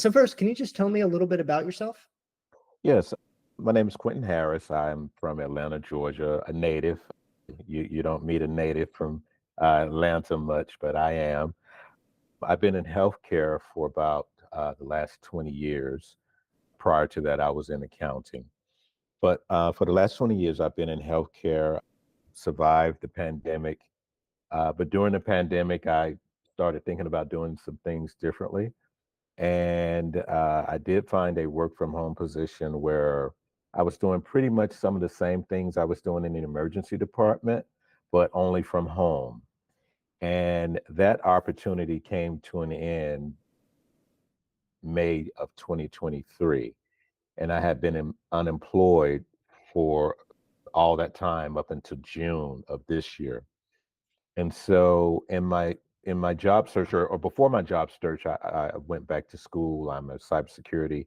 So first, can you just tell me a little bit about yourself? Yes, my name is Quentin Harris. I'm from Atlanta, Georgia, a native. You don't meet a native from Atlanta much, but I am. I've been in healthcare for about the last 20 years. Prior to that, I was in accounting. But for the last 20 years, I've been in healthcare, survived the pandemic. But during the pandemic, I started thinking about doing some things differently. And I did find a work from home position where I was doing pretty much some of the same things I was doing in the emergency department, but only from home. And that opportunity came to an end May of 2023. And I had been unemployed for all that time up until June of this year. And so in my job search or before my job search, I went back to school. I'm a cybersecurity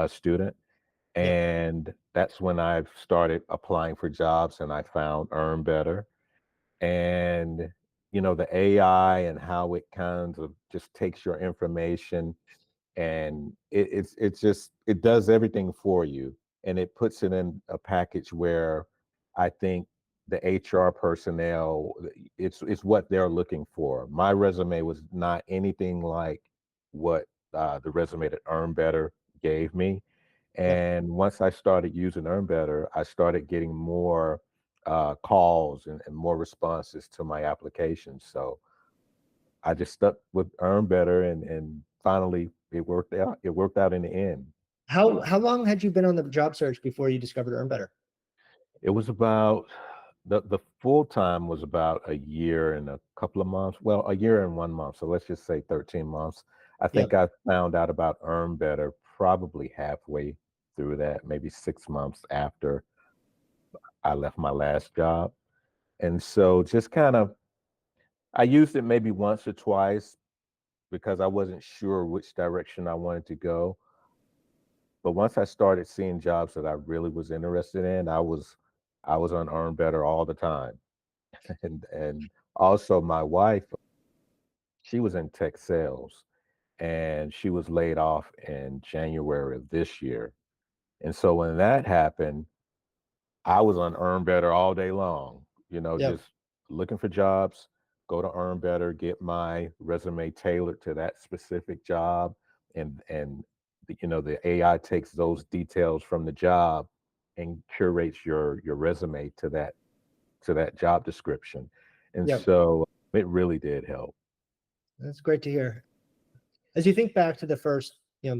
student. Yeah. And that's when I started applying for jobs and I found EarnBetter. And, the AI and how it kind of just takes your information and it does everything for you and it puts it in a package where I think the HR personnel it's what they're looking for. My resume was not anything like what the resume that Earn Better gave me. Yep. And once I started using Earn Better, I started getting more calls and more responses to my applications. So I just stuck with Earn Better and finally it worked out. It worked out in the end. How long had you been on the job search before you discovered EarnBetter? It was about the full time was about a year and a couple of months. Well, a year and 1 month. So let's just say 13 months. I think Yep. I found out about Earn Better probably halfway through that, maybe 6 months after I left my last job. And so just kind of I used it maybe once or twice because I wasn't sure which direction I wanted to go. But once I started seeing jobs that I really was interested in, I was on Earn Better all the time. And also my wife, she was in tech sales and she was laid off in January of this year. And so when that happened, I was on Earn Better all day long, Yep. just looking for jobs, go to Earn Better, get my resume tailored to that specific job. And the AI takes those details from the job and curates your resume to that job description. And Yep. so it really did help. That's great to hear. As you think back to the first,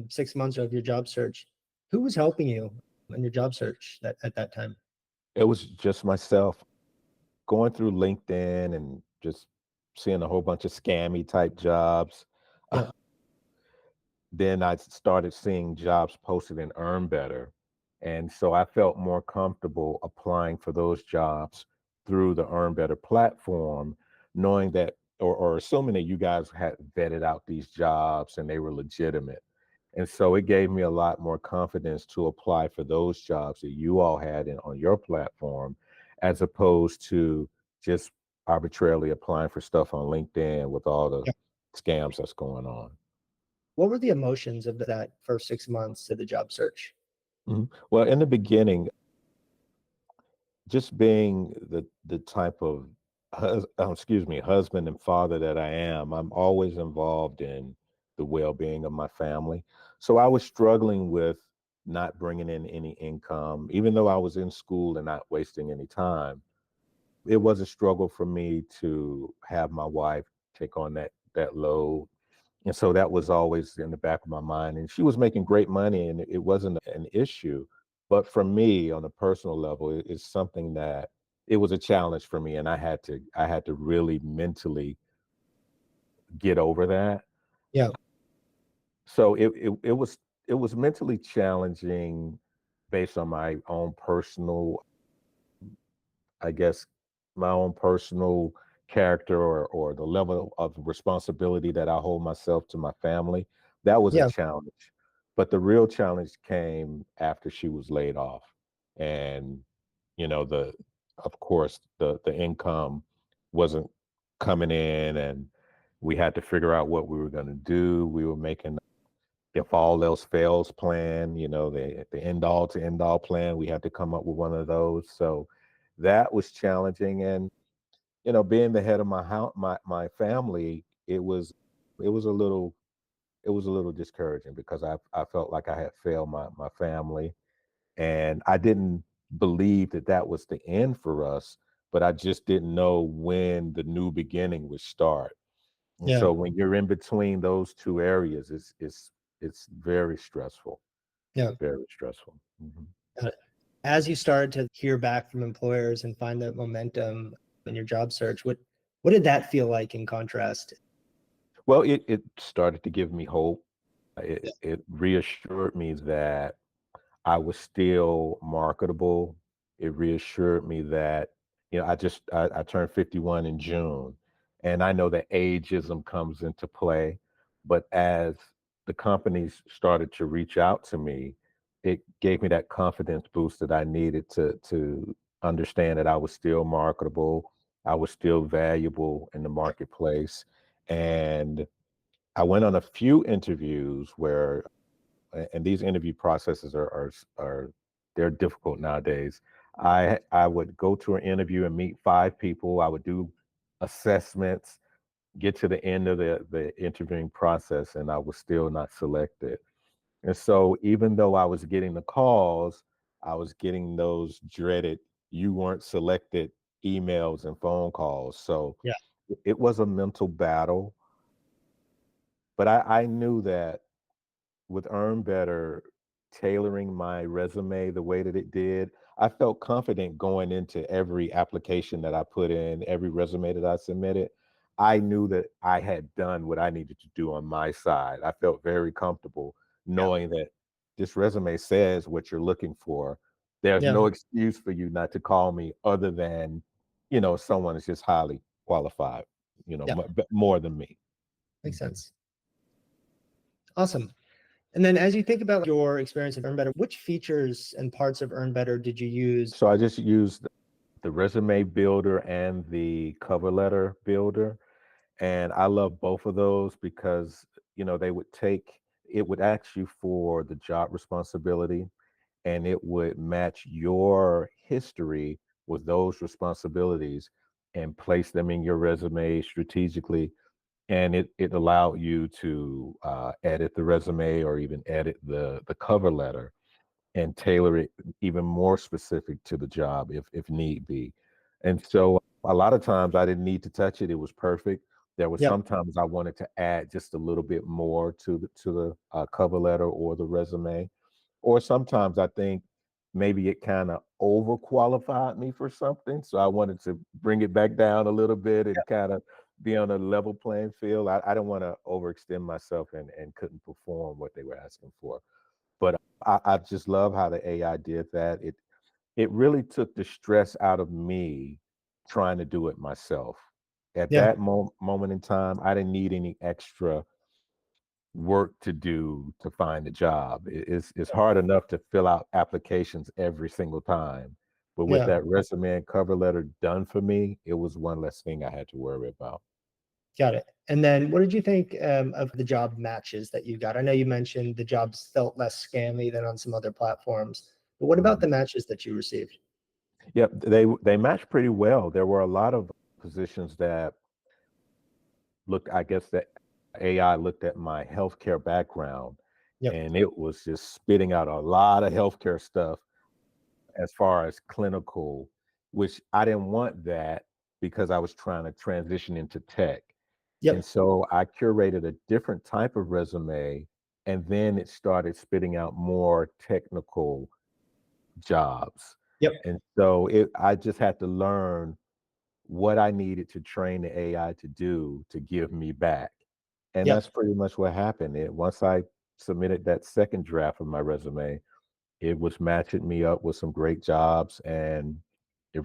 6 months of your job search, who was helping you in your job search at that time? It was just myself going through LinkedIn and just seeing a whole bunch of scammy type jobs. Yep. Then I started seeing jobs posted in Earn Better. And so I felt more comfortable applying for those jobs through the Earn Better platform, knowing that or assuming that you guys had vetted out these jobs and they were legitimate. And so it gave me a lot more confidence to apply for those jobs that you all had on your platform, as opposed to just arbitrarily applying for stuff on LinkedIn with all the Yep. scams that's going on. What were the emotions of that first 6 months of the job search? Well, in the beginning, just being the type of husband and father that I am, I'm always involved in the well-being of my family. So I was struggling with not bringing in any income, even though I was in school and not wasting any time. It was a struggle for me to have my wife take on that load. And so that was always in the back of my mind. And she was making great money and it wasn't an issue. But for me, on a personal level, it's something that it was a challenge for me. And I had to really mentally get over that. Yeah. So it was mentally challenging based on my own personal, I guess, my own personal character or the level of responsibility that I hold myself to my family. That was a Yeah. challenge. But the real challenge came after she was laid off. And, the of course the income wasn't coming in and we had to figure out what we were going to do. We were making if all else fails plan, the end all to end all plan. We had to come up with one of those. So that was challenging. And, being the head of my house, my family, it was a little, it was a little discouraging because I felt like I had failed my family, and I didn't believe that that was the end for us, but I just didn't know when the new beginning would start. And Yeah. so when you're in between those two areas, it's very stressful, Yeah. very stressful. Mhm. Got it. As you started to hear back from employers and find that momentum in your job search, what did that feel like in contrast? Well, it started to give me hope. Yeah. It reassured me that I was still marketable. It reassured me that, I turned 51 in June, and I know that ageism comes into play, but as the companies started to reach out to me, it gave me that confidence boost that I needed to understand that I was still marketable, I was still valuable in the marketplace. And I went on a few interviews where, and these interview processes are they're difficult nowadays. I would go to an interview and meet 5 people. I would do assessments, get to the end of the interviewing process, and I was still not selected. And so even though I was getting the calls, I was getting those dreaded "you weren't selected" emails and phone calls. So Yeah. it was a mental battle, but I knew that with EarnBetter tailoring my resume the way that it did, I felt confident going into every application that I put in, every resume that I submitted. I knew that I had done what I needed to do on my side. I felt very comfortable Yeah. knowing that this resume says what you're looking for. There's Yeah. no excuse for you not to call me other than, someone is just highly qualified, Yeah. more than me. Makes Mhm. sense. Awesome. And then as you think about your experience at EarnBetter, which features and parts of EarnBetter did you use? So I just used the resume builder and the cover letter builder. And I love both of those because, it would ask you for the job responsibility, and it would match your history with those responsibilities and place them in your resume strategically. And it allowed you to edit the resume or even edit the cover letter and tailor it even more specific to the job if need be. And so a lot of times I didn't need to touch it. It was perfect. There was Yep. sometimes I wanted to add just a little bit more to the cover letter or the resume. Or sometimes I think maybe it kind of overqualified me for something. So I wanted to bring it back down a little bit and kind of be on a level playing field. I didn't want to overextend myself and couldn't perform what they were asking for. But I just love how the AI did that. It really took the stress out of me trying to do it myself. At Yeah. that moment in time, I didn't need any extra work to do to find a job. It's hard enough to fill out applications every single time. But with Yeah. that resume and cover letter done for me, it was one less thing I had to worry about. Got it. And then what did you think of the job matches that you got? I know you mentioned the jobs felt less scammy than on some other platforms, but what about Mhm. the matches that you received? Yeah, they matched pretty well. There were a lot of positions that look, I guess that AI looked at my healthcare background, Yep. and it was just spitting out a lot of healthcare stuff as far as clinical, which I didn't want that because I was trying to transition into tech. And Yep. so I curated a different type of resume, and then it started spitting out more technical jobs. Yep. And so I just had to learn what I needed to train the AI to do to give me back. And Yep. that's pretty much what happened. Once I submitted that second draft of my resume, it was matching me up with some great jobs, and it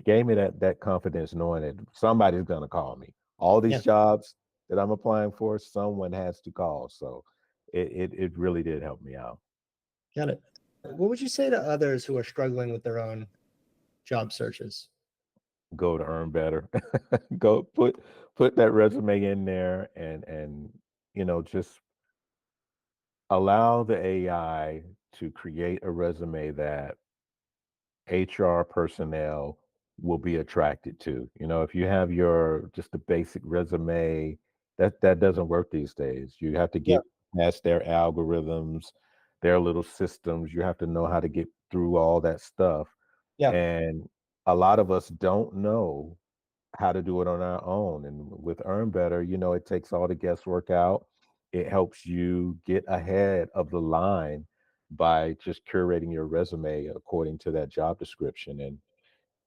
gave me that confidence knowing that somebody's gonna call me. All Yeah. these jobs that I'm applying for, someone has to call. So it really did help me out. Got it. What would you say to others who are struggling with their own job searches? Go to earn better. Go put that resume in there and just allow the AI to create a resume that HR personnel will be attracted to. You know, if you have your just a basic resume, that doesn't work these days. You have to Yeah, get past their algorithms, their little systems. You have to know how to get through all that stuff. yeah, And a lot of us don't know how to do it on our own. And with EarnBetter, you know, it takes all the guesswork out. It helps you get ahead of the line by just curating your resume according to that job description. And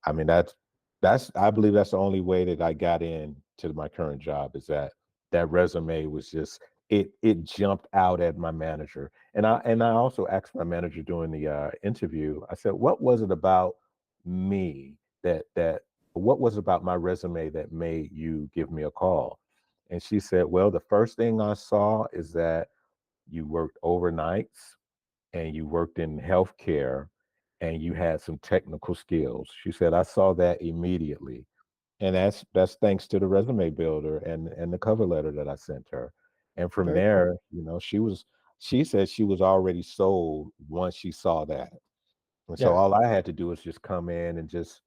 I mean, that's I believe that's the only way that I got into my current job is that that resume was just it jumped out at my manager. And I also asked my manager during the interview, I said, what was it about me that what was it about my resume that made you give me a call? And she said, well, the first thing I saw is that you worked overnights and you worked in healthcare and you had some technical skills. She said, I saw that immediately. And that's thanks to the resume builder and the cover letter that I sent her. And from very cool. there, you know, she said she was already sold once she saw that. And so Yeah, all I had to do was just come in and just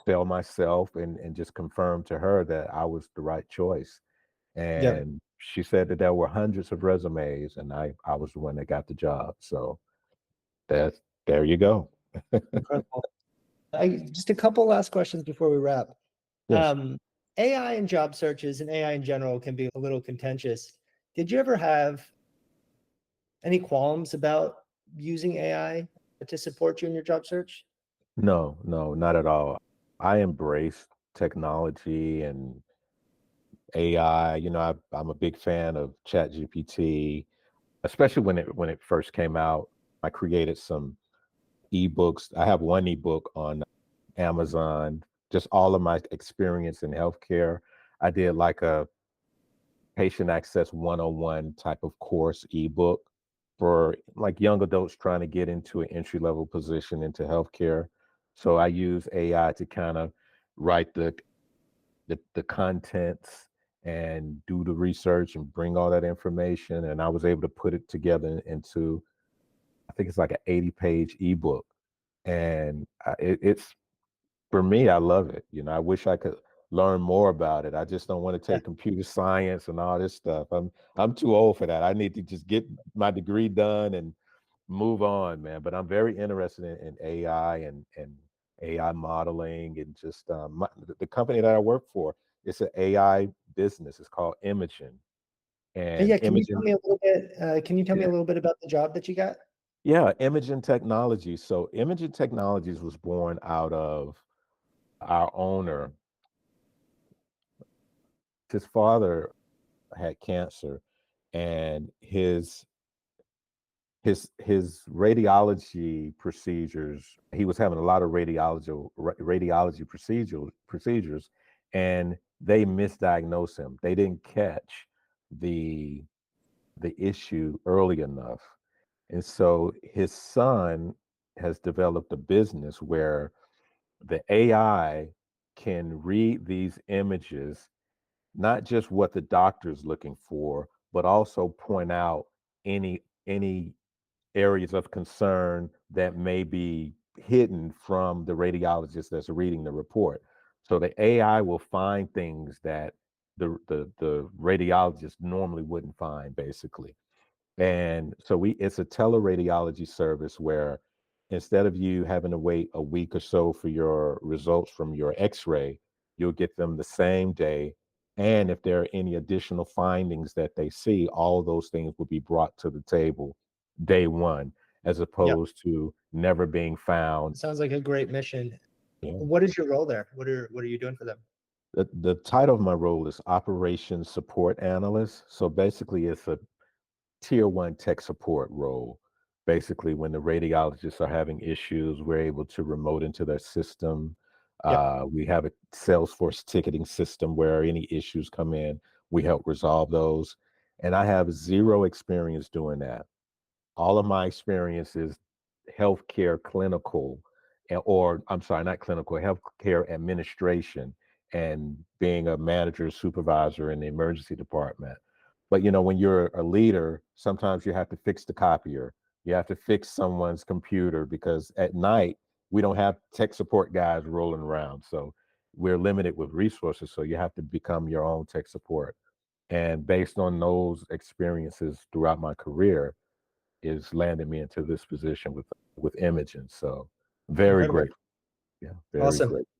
sell myself and just confirm to her that I was the right choice. yeah, And she said that there were hundreds of resumes and I was the one that got the job. So that's there you go. incredible. Just a couple last questions before we wrap. Yes. Um, AI and job searches and AI in general can be a little contentious. Did you ever have any qualms about using AI to support you in your job search? No, no, not at all. I embrace technology and AI. You know, I'm a big fan of ChatGPT, especially when it first came out. I created some ebooks. I have one ebook on Amazon, just all of my experience in healthcare. I did like a patient access 101 type of course ebook for like young adults trying to get into an entry level position into healthcare. So I use AI to kind of write the contents and do the research and bring all that information. And I was able to put it together into, I think it's like an 80-page ebook. And it's for me, I love it. You know, I wish I could learn more about it. I just don't want to Yeah. take computer science and all this stuff. I'm too old for that. I need to just get my degree done and move on, man. But I'm very interested in AI and AI modeling and just the company that I work for. It's an AI business. It's called Imaging, and Yeah, can you tell Imaging. me a little bit? Can you tell me Yeah, a little bit about the job that you got? yeah, Imaging Technology. So Imaging Technologies was born out of our owner. His father had cancer, and his radiology procedures, he was having a lot of radiology procedures, and they misdiagnosed him. They didn't catch the the issue early enough. And so his son has developed a business where the AI can read these images, not just what the doctor's looking for, but also point out any areas of concern that may be hidden from the radiologist that's reading the report. So the AI will find things that the radiologist normally wouldn't find, basically. And so we it's a teleradiology service where instead of you having to wait a week or so for your results from your x-ray, you'll get them the same day. And if there are any additional findings that they see, all those things will be brought to the table day one, as Yeah, opposed to never being found. sounds like a great mission. Yeah. What is your role there? What are you doing for them? The title of my role is Operations Support Analyst. So basically, it's a tier one tech support role. Basically, when the radiologists are having issues, we're able to remote into their system. Yeah, We have a Salesforce ticketing system where any issues come in, we help resolve those. And I have zero experience doing that. All of my experience is healthcare clinical, or I'm sorry, not clinical, healthcare administration and being a manager supervisor in the emergency department. But when you're a leader, sometimes you have to fix the copier. You have to fix someone's computer because at night we don't have tech support guys rolling around. So we're limited with resources. So you have to become your own tech support. And based on those experiences throughout my career, is landed me into this position with Imogen. So very Incredible. grateful. Yeah, very Awesome. grateful.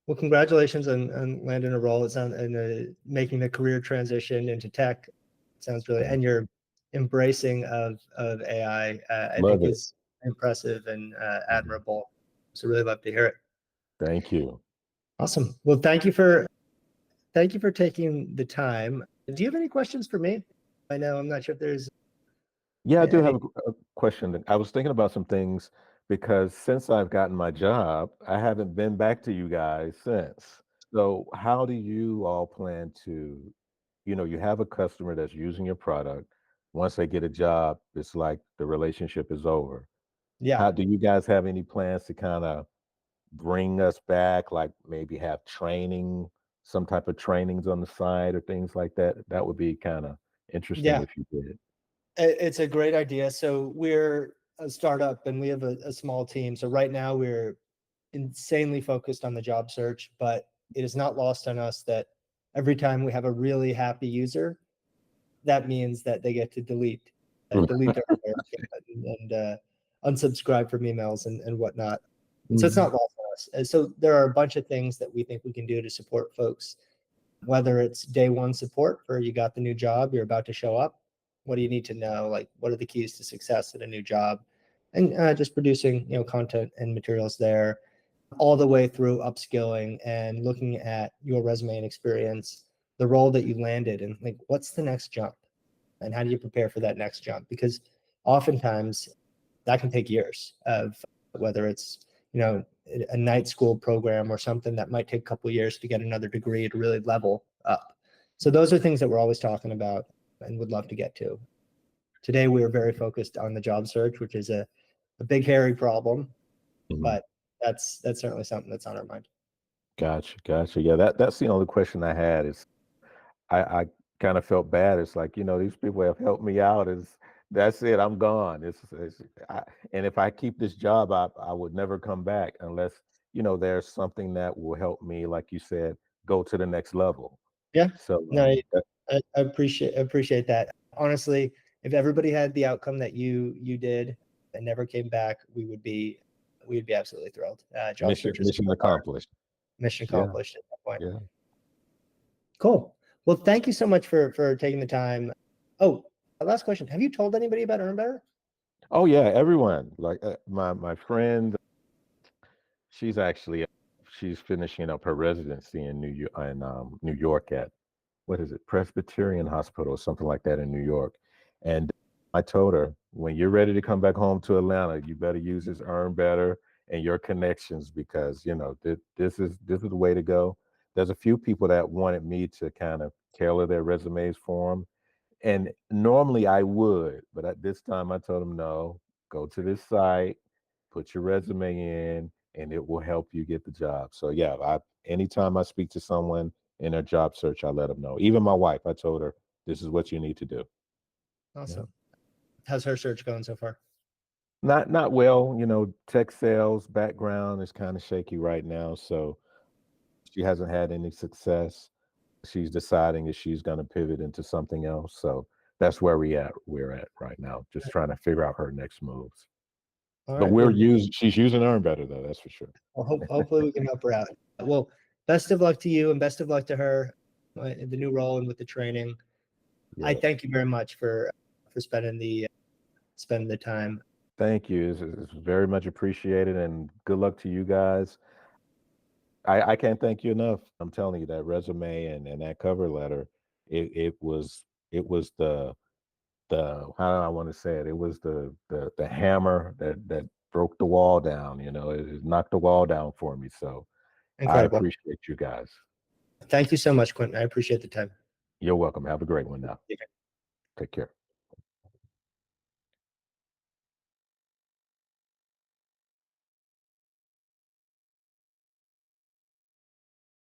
Well, congratulations on landing a role. It sounds and making the career transition into tech. It sounds really, and your embracing of AI, I Love think it. is impressive and Mhm. admirable. So really love to hear it. Thank you. Awesome. Well, thank you for taking the time. Do you have any questions for me? I know I'm not sure if there's Yeah, I do have any. a question. I was thinking about some things because since I've gotten my job, I haven't been back to you guys since. So how do you all plan to, you have a customer that's using your product. Once they get a job, it's like the relationship is over. Yeah, How do you guys have any plans to kind of bring us back, like maybe have training, some type of trainings on the side or things like that? That would be kind of interesting yeah. if you did. It's a great idea. So we're a startup and we have a small team. So right now we're insanely focused on the job search, but it is not lost on us that every time we have a really happy user, that means that they get to delete their alert and unsubscribe from emails and whatnot. And so it's Mhm. not lost on us. And so there are a bunch of things that we think we can do to support folks, whether it's day one support for you got the new job, you're about to show up. What do you need to know? Like, what are the keys to success at a new job? And just producing, content and materials there, all the way through upskilling and looking at your resume and experience, the role that you landed, and like, what's the next jump? And how do you prepare for that next jump? Because oftentimes that can take years of whether it's, a night school program or something that might take a couple of years to get another degree to really level up. So those are things that we're always talking about and would love to get to. Today, we are very focused on the job search, which is a big, hairy problem, Mhm. but that's certainly something that's on our mind. Gotcha, gotcha. Yeah, that's the only question I had is I kind of felt bad. It's like, these people have helped me out. That's it, I'm gone. I, and if I keep this job, I would never come back unless, there's something that will help me, like you said, go to the next level. Yeah, So no, I appreciate that. Honestly, if everybody had the outcome that you did and never came back, we'd be absolutely thrilled. Job searches mission are accomplished. mission Yeah, accomplished at that point. yeah. Cool. Well, thank you so much for taking the time. Oh, last question. Have you told anybody about EarnBetter? Oh yeah, everyone. Like my friend, she's actually she's finishing up her residency in New York at what is it, Presbyterian Hospital or something like that in New York. And I told her, when you're ready to come back home to Atlanta, you better use this Earn Better and your connections because this is the way to go. There's a few people that wanted me to kind of tailor their resumes for them, and normally I would, but at this time I told them no, go to this site, put your resume in, and it will help you get the job. So yeah, anytime I speak to someone in their job search, I let them know. Even my wife, I told her this is what you need to do. Yeah. Awesome. How's her search going so far? Not well, tech sales background is kind of shaky right now, so she hasn't had any success. She's deciding if she's going to pivot into something else. So that's where we're at right now, just trying to figure out her next moves. All But right. Well, she's using Earn Better though, that's for sure. hopefully we can help her out. Well, best of luck to you and best of luck to her in the new role and with the training. I Yeah. thank you very much for spending the time. Thank you. It's very much appreciated and good luck to you guys. I can't thank you enough. I'm telling you that resume and that cover letter, it was the how do I want to say it? It was the hammer that broke the wall down, it knocked the wall down for me. So I Incredible. appreciate you guys. Thank you so much, Quentin. I appreciate the time. You're welcome. Have a great one now. Take care.